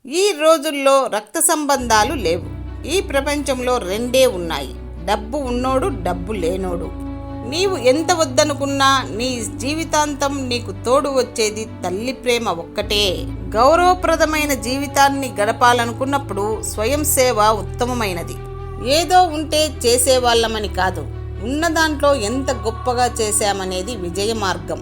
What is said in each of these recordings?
ఈ రోజుల్లో రక్త సంబంధాలు లేవు. ఈ ప్రపంచంలో రెండే ఉన్నాయి, డబ్బు ఉన్నోడు, డబ్బు లేనోడు. నీవు ఎంత వద్దనుకున్నా నీ జీవితాంతం నీకు తోడు వచ్చేది తల్లి ప్రేమ ఒక్కటే. గౌరవప్రదమైన జీవితాన్ని గడపాలనుకున్నప్పుడు స్వయం సేవ ఉత్తమమైనది. ఏదో ఉంటే చేసేవాళ్ళమని కాదు, ఉన్న దాంట్లో ఎంత గొప్పగా చేశామనేది విజయ మార్గం.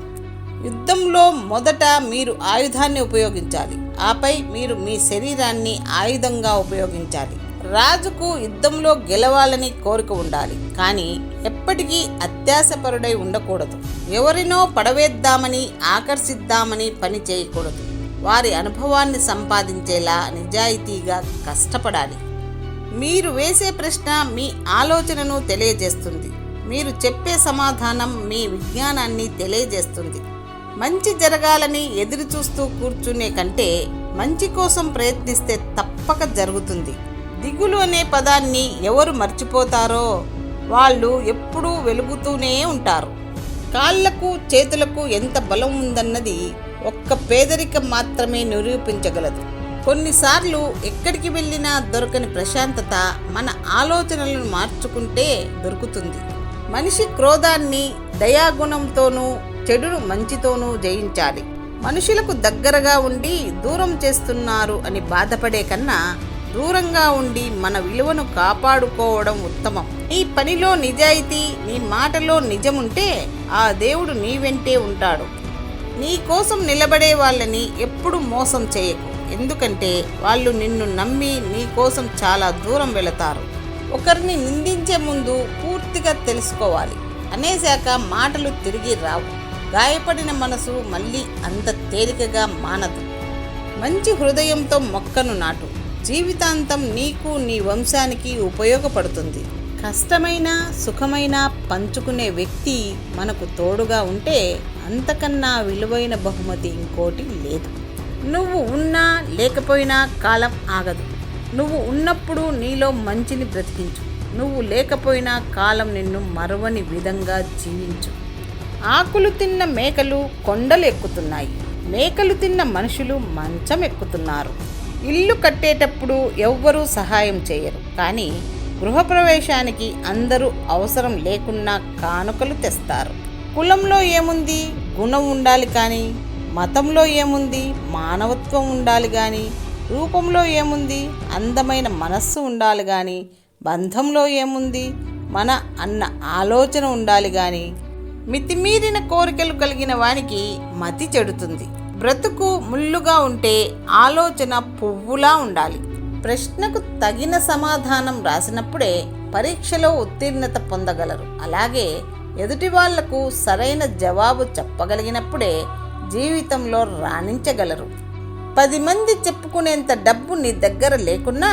యుద్ధంలో మొదట మీరు ఆయుధాన్ని ఉపయోగించాలి, ఆపై మీరు మీ శరీరాన్ని ఆయుధంగా ఉపయోగించాలి. రాజుకు యుద్ధంలో గెలవాలని కోరిక ఉండాలి, కానీ ఎప్పటికీ అత్యాశపరుడై ఉండకూడదు. ఎవరినో పడవేద్దామని, ఆకర్షిద్దామని పని చేయకూడదు. వారి అనుభవాన్ని సంపాదించేలా నిజాయితీగా కష్టపడాలి. మీరు వేసే ప్రశ్న మీ ఆలోచనను తెలియజేస్తుంది. మీరు చెప్పే సమాధానం మీ విజ్ఞానాన్ని తెలియజేస్తుంది. మంచి జరగాలని ఎదురు చూస్తూ కూర్చునే కంటే మంచి కోసం ప్రయత్నిస్తే తప్పక జరుగుతుంది. దిగులు అనే పదాన్ని ఎవరు మర్చిపోతారో వాళ్ళు ఎప్పుడూ వెలుగుతూనే ఉంటారు. కాళ్లకు చేతులకు ఎంత బలం ఉందన్నది ఒక్క పేదరికం మాత్రమే నిరూపించగలదు. కొన్నిసార్లు ఎక్కడికి వెళ్ళినా దొరకని ప్రశాంతత మన ఆలోచనలను మార్చుకుంటే దొరుకుతుంది. మనిషి క్రోధాన్ని దయాగుణంతోనూ చెడును మంచితోనూ జయించాలి. మనుషులకు దగ్గరగా ఉండి దూరం చేస్తున్నారు అని బాధపడే కన్నా దూరంగా ఉండి మన విలువను కాపాడుకోవడం ఉత్తమం. నీ పనిలో నిజాయితీ, నీ మాటలో నిజముంటే ఆ దేవుడు నీ వెంటే ఉంటాడు. నీ కోసం నిలబడే వాళ్ళని ఎప్పుడు మోసం చేయకు, ఎందుకంటే వాళ్ళు నిన్ను నమ్మి నీ కోసం చాలా దూరం వెళతారు. ఒకరిని నిందించే ముందు పూర్తిగా తెలుసుకోవాలి. అనేశాక మాటలు తిరిగి రావు. గాయపడిన మనసు మళ్ళీ అంత తేలికగా మానదు. మంచి హృదయంతో మొక్కను నాటు. జీవితాంతం నీకు, నీ వంశానికి ఉపయోగపడుతుంది. కష్టమైన సుఖమైన పంచుకునే వ్యక్తి మనకు తోడుగా ఉంటే అంతకన్నా విలువైన బహుమతి ఇంకోటి లేదు. నువ్వు ఉన్నా లేకపోయినా కాలం ఆగదు. నువ్వు ఉన్నప్పుడు నీలో మంచిని బ్రతికించు. నువ్వు లేకపోయినా కాలం నిన్ను మరవని విధంగా జీవించు. ఆకులు తిన్న మేకలు కొండలు ఎక్కుతున్నాయి, మేకలు తిన్న మనుషులు మంచం ఎక్కుతున్నారు. ఇల్లు కట్టేటప్పుడు ఎవ్వరూ సహాయం చేయరు, కానీ గృహప్రవేశానికి అందరూ అవసరం లేకున్నా కానుకలు తెస్తారు. కులంలో ఏముంది, గుణం ఉండాలి కానీ. మతంలో ఏముంది, మానవత్వం ఉండాలి కానీ. రూపంలో ఏముంది, అందమైన మనస్సు ఉండాలి కానీ. బంధంలో ఏముంది, మన అన్న ఆలోచన ఉండాలి కానీ. మితిమీరిన కోరికలు కలిగిన వానికి మతి చెడుతుంది. బ్రతుకు ముళ్ళుగా ఉంటే ఆలోచన పువ్వులా ఉండాలి. ప్రశ్నకు తగిన సమాధానం రాసినప్పుడే పరీక్షలో ఉత్తీర్ణత పొందగలరు. అలాగే ఎదుటి వాళ్లకు సరైన జవాబు చెప్పగలిగినప్పుడే జీవితంలో రాణించగలరు. 10 మంది చెప్పుకునేంత డబ్బు నీ దగ్గర లేకున్నా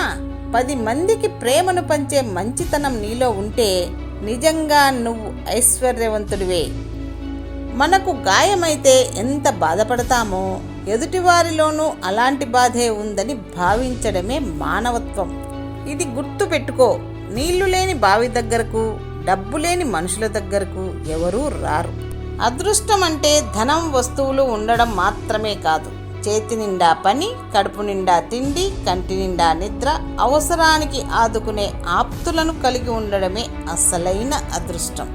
10 మందికి ప్రేమను పంచే మంచితనం నీలో ఉంటే నిజంగా నువ్వు ఐశ్వర్యవంతుడివే. మనకు గాయమైతే ఎంత బాధపడతామో ఎదుటివారిలోనూ అలాంటి బాధే ఉందని భావించడమే మానవత్వం. ఇది గుర్తు పెట్టుకో. నీళ్లు లేని బావి దగ్గరకు, డబ్బు లేని మనుషుల దగ్గరకు ఎవరూ రారు. అదృష్టం అంటే ధనం, వస్తువులు ఉండడం మాత్రమే కాదు. చేతి నిండా పని, కడుపు నిండా తిండి, కంటి నిండా నిద్ర, అవసరానికి ఆదుకునే ఆప్తులను కలిగి ఉండడమే అసలైన అదృష్టం.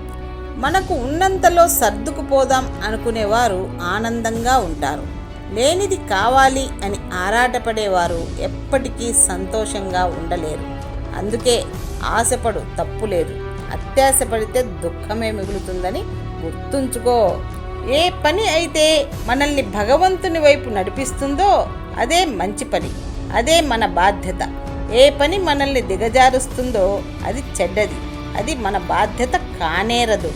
మనకు ఉన్నంతలో సర్దుకుపోదాం అనుకునేవారు ఆనందంగా ఉంటారు. లేనిది కావాలి అని ఆరాటపడేవారు ఎప్పటికీ సంతోషంగా ఉండలేరు. అందుకే ఆశపడు, తప్పులేదు. అత్యాశపడితే దుఃఖమే మిగులుతుందని గుర్తుంచుకో. ఏ పని అయితే మనల్ని భగవంతుని వైపు నడిపిస్తుందో అదే మంచి పని, అదే మన బాధ్యత. ఏ పని మనల్ని దిగజారుస్తుందో అది చెడ్డది, అది మన బాధ్యత కానేరదు.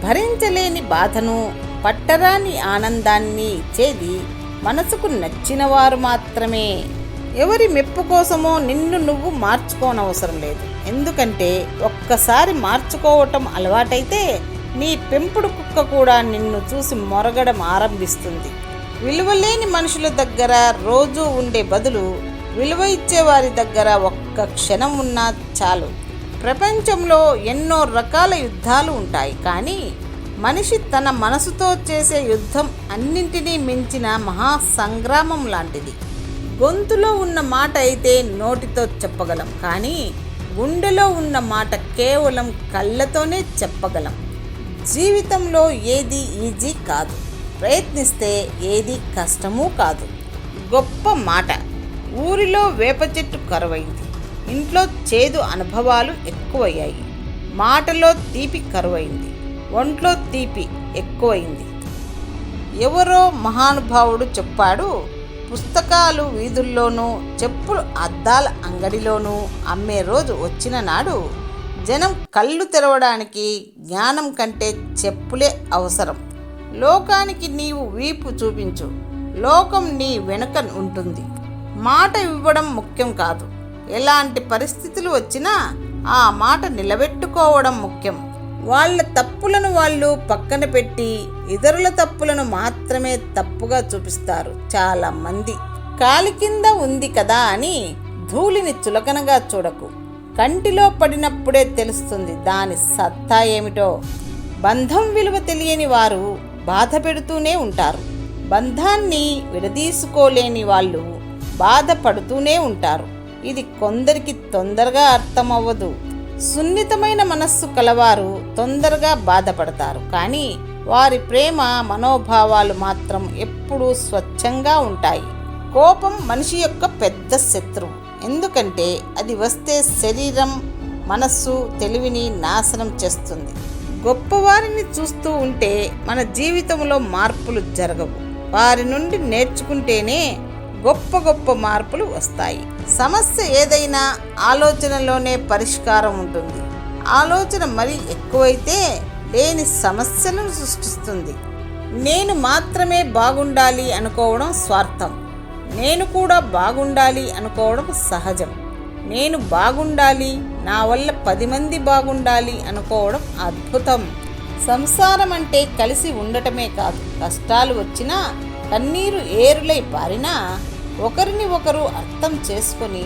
భరించలేని బాధను, పట్టరాని ఆనందాన్ని ఇచ్చేది మనసుకు నచ్చిన వారు మాత్రమే. ఎవరి మెప్పు కోసమో నిన్ను నువ్వు మార్చుకోనవసరం లేదు. ఎందుకంటే ఒక్కసారి మార్చుకోవటం అలవాటైతే నీ పెంపుడు కుక్క కూడా నిన్ను చూసి మొరగడం ఆరంభిస్తుంది. విలువలేని మనుషుల దగ్గర రోజూ ఉండే బదులు విలువ ఇచ్చేవారి దగ్గర ఒక్క క్షణం ఉన్నా చాలు. ప్రపంచంలో ఎన్నో రకాల యుద్ధాలు ఉంటాయి, కానీ మనిషి తన మనసుతో చేసే యుద్ధం అన్నింటినీ మించిన మహా సంగ్రామం లాంటిది. గొంతులో ఉన్న మాట అయితే నోటితో చెప్పగలం, కానీ గుండెలో ఉన్న మాట కేవలం కళ్ళతోనే చెప్పగలం. జీవితంలో ఏది ఈజీ కాదు, ప్రయత్నిస్తే ఏది కష్టమూ కాదు. గొప్ప మాట. ఊరిలో వేప చెట్టు కరువైంది, ఇంట్లో చేదు అనుభవాలు ఎక్కువయ్యాయి. మాటలో తీపి కరువైంది, ఒంట్లో తీపి ఎక్కువైంది. ఎవరో మహానుభావుడు చెప్పాడు, పుస్తకాలు వీధుల్లోనూ చెప్పులు అద్దాల అంగడిలోనూ అమ్మే రోజు వచ్చిన నాడు జనం కళ్ళు తెరవడానికి జ్ఞానం కంటే చెప్పులే అవసరం. లోకానికి నీవు వీపు చూపించు, లోకం నీ వెనుక ఉంటుంది. మాట ఇవ్వడం ముఖ్యం కాదు, ఎలాంటి పరిస్థితులు వచ్చినా ఆ మాట నిలబెట్టుకోవడం ముఖ్యం. వాళ్ళ తప్పులను వాళ్ళు పక్కన పెట్టి ఇతరుల తప్పులను మాత్రమే తప్పుగా చూపిస్తారు చాలామంది. కాలి కింద ఉంది కదా అని ధూళిని చులకనగా చూడకు. కంటిలో పడినప్పుడే తెలుస్తుంది దాని సత్తా ఏమిటో. బంధం విలువ తెలియని వారు బాధ పెడుతూనే ఉంటారు. బంధాన్ని విడదీసుకోలేని వాళ్ళు బాధపడుతూనే ఉంటారు. ఇది కొందరికి తొందరగా అర్థమవ్వదు. సున్నితమైన మనస్సు కలవారు తొందరగా బాధపడతారు, కానీ వారి ప్రేమ మనోభావాలు మాత్రం ఎప్పుడూ స్వచ్ఛంగా ఉంటాయి. కోపం మనిషి యొక్క పెద్ద శత్రువు, ఎందుకంటే అది వస్తే శరీరం, మనస్సు, తెలివిని నాశనం చేస్తుంది. గొప్పవారిని చూస్తూ ఉంటే మన జీవితంలో మార్పులు జరగవు. వారి నుండి నేర్చుకుంటేనే గొప్ప గొప్ప మార్పులు వస్తాయి. సమస్య ఏదైనా ఆలోచనలోనే పరిష్కారం ఉంటుంది. ఆలోచన మరీ ఎక్కువైతే లేని సమస్యలను సృష్టిస్తుంది. నేను మాత్రమే బాగుండాలి అనుకోవడం స్వార్థం. నేను కూడా బాగుండాలి అనుకోవడం సహజం. నేను బాగుండాలి, నా వల్ల 10 మంది బాగుండాలి అనుకోవడం అద్భుతం. సంసారం అంటే కలిసి ఉండటమే కాదు, కష్టాలు వచ్చినా కన్నీరు ఏరులై పారినా ఒకరిని ఒకరు అర్థం చేసుకొని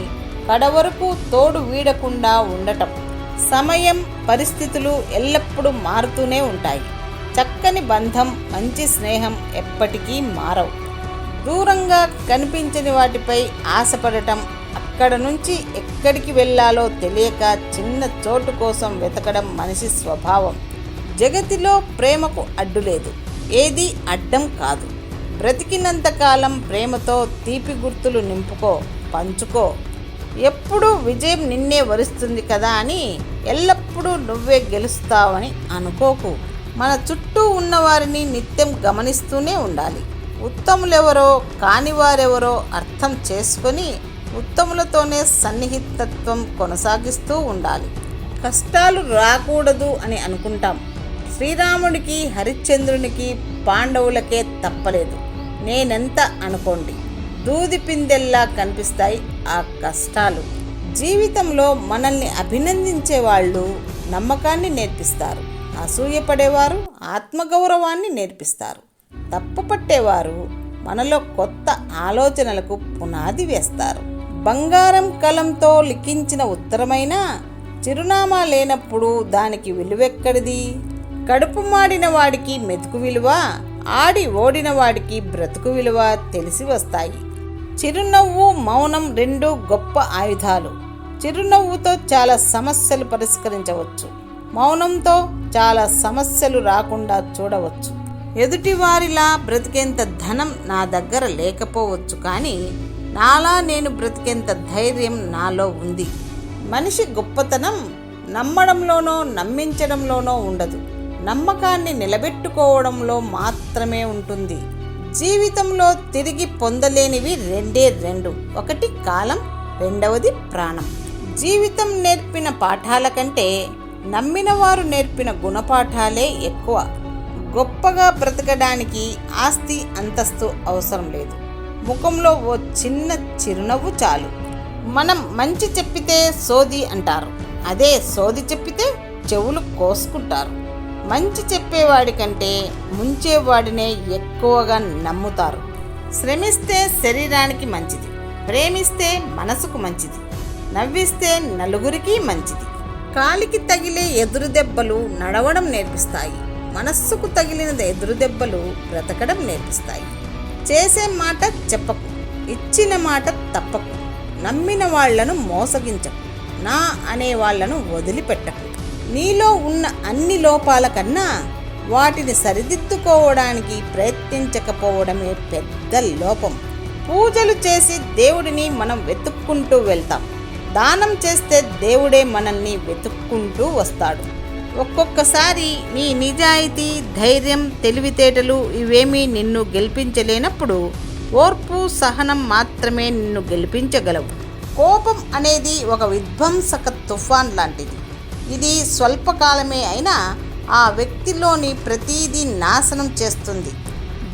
కడవరకు తోడు వీడకుండా ఉండటం. సమయం, పరిస్థితులు ఎల్లప్పుడూ మారుతూనే ఉంటాయి. చక్కని బంధం, మంచి స్నేహం ఎప్పటికీ మారవు. దూరంగా కనిపించని వాటిపై ఆశపడటం, అక్కడ నుంచి ఎక్కడికి వెళ్ళాలో తెలియక చిన్న చోటు కోసం వెతకడం మనిషి స్వభావం. జగతిలో ప్రేమకు అడ్డు లేదు, ఏది అడ్డం కాదు. బ్రతికినంతకాలం ప్రేమతో తీపి గుర్తులు నింపుకో, పంచుకో. ఎప్పుడూ విజయం నిన్నే వరిస్తుంది కదా అని ఎల్లప్పుడూ నువ్వే గెలుస్తావని అనుకోకు. మన చుట్టూ ఉన్నవారిని నిత్యం గమనిస్తూనే ఉండాలి. ఉత్తములెవరో కానివారెవరో అర్థం చేసుకొని ఉత్తములతోనే సన్నిహితత్వం కొనసాగిస్తూ ఉండాలి. కష్టాలు రాకూడదు అని అనుకుంటాం. శ్రీరాముడికి, హరిశ్చంద్రునికి, పాండవులకే తప్పలేదు. నేనెంత అనుకోండి, దూది పిందెల్లా కనిపిస్తాయి ఆ కష్టాలు. జీవితంలో మనల్ని అభినందించే వాళ్ళు నమ్మకాన్ని నేర్పిస్తారు. అసూయపడేవారు ఆత్మగౌరవాన్ని నేర్పిస్తారు. తప్పు పట్టేవారు మనలో కొత్త ఆలోచనలకు పునాది వేస్తారు. బంగారం కలంతో లిఖించిన ఉత్తరమైన చిరునామా లేనప్పుడు దానికి విలువెక్కడిది? కడుపు మాడిన వాడికి మెతుకు విలువ, ఆడి ఓడిన వాడికి బ్రతుకు విలువ తెలిసి వస్తాయి. చిరునవ్వు, మౌనం రెండూ గొప్ప ఆయుధాలు. చిరునవ్వుతో చాలా సమస్యలు పరిష్కరించవచ్చు. మౌనంతో చాలా సమస్యలు రాకుండా చూడవచ్చు. ఎదుటివారిలా బ్రతికేంత ధనం నా దగ్గర లేకపోవచ్చు, కానీ నాలా నేను బ్రతికేంత ధైర్యం నాలో ఉంది. మనిషి గొప్పతనం నమ్మడంలోనో నమ్మించడంలోనో ఉండదు, నమ్మకాన్ని నిలబెట్టుకోవడంలో మాత్రమే ఉంటుంది. జీవితంలో తిరిగి పొందలేనివి రెండు. ఒకటి కాలం, రెండవది ప్రాణం. జీవితం నేర్పిన పాఠాల కంటే నమ్మిన వారు నేర్పిన గుణపాఠాలే ఎక్కువ. గొప్పగా బ్రతకడానికి ఆస్తి, అంతస్తు అవసరం లేదు. ముఖంలో ఓ చిన్న చిరునవ్వు చాలు. మనం మంచి చెప్పితే సోది అంటారు, అదే సోది చెప్పితే చెవులు కోసుకుంటారు. మంచి చెప్పేవాడి కంటే ముంచేవాడినే ఎక్కువగా నమ్ముతారు. శ్రమిస్తే శరీరానికి మంచిది, ప్రేమిస్తే మనసుకు మంచిది, నవ్విస్తే నలుగురికి మంచిది. కాలికి తగిలే ఎదురు దెబ్బలు నడవడం నేర్పిస్తాయి, మనస్సుకు తగిలిన ఎదురు దెబ్బలు బ్రతకడం నేర్పిస్తాయి. చేసే మాట చెప్పకు, ఇచ్చిన మాట తప్పకు, నమ్మిన వాళ్లను మోసగించకు, నా అనే వాళ్లను వదిలిపెట్టకు. నీలో ఉన్న అన్ని లోపాల కన్నా వాటిని సరిదిద్దుకోవడానికి ప్రయత్నించకపోవడమే పెద్ద లోపం. పూజలు చేసి దేవుడిని మనం వెతుక్కుంటూ వెళ్తాం. దానం చేస్తే దేవుడే మనల్ని వెతుక్కుంటూ వస్తాడు. ఒక్కొక్కసారి నీ నిజాయితీ, ధైర్యం, తెలివితేటలు ఇవేమీ నిన్ను గెలిపించలేనప్పుడు ఓర్పు, సహనం మాత్రమే నిన్ను గెలిపించగలవు. కోపం అనేది ఒక విధ్వంసక తుఫాన్ లాంటిది. ఇది స్వల్పకాలమే అయినా ఆ వ్యక్తిలోని ప్రతీదీ నాశనం చేస్తుంది.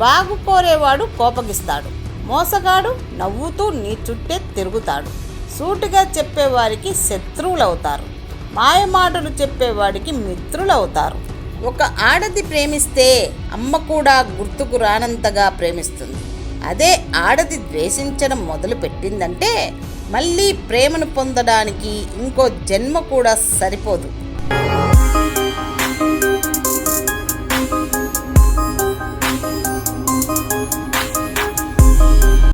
బాగు కోరేవాడు కోపగిస్తాడు, మోసగాడు నవ్వుతూ నీ చుట్టే తిరుగుతాడు. సూటిగా చెప్పేవారికి శత్రువులవుతారు, మాయమాటలు చెప్పేవాడికి మిత్రులవుతారు. ఒక ఆడది ప్రేమిస్తే అమ్మ కూడా గుర్తుకు రానంతగా ప్రేమిస్తుంది. అదే ఆడది ద్వేషించడం మొదలు పెట్టిందంటే మళ్ళీ ప్రేమను పొందడానికి ఇంకో జన్మ కూడా సరిపోదు.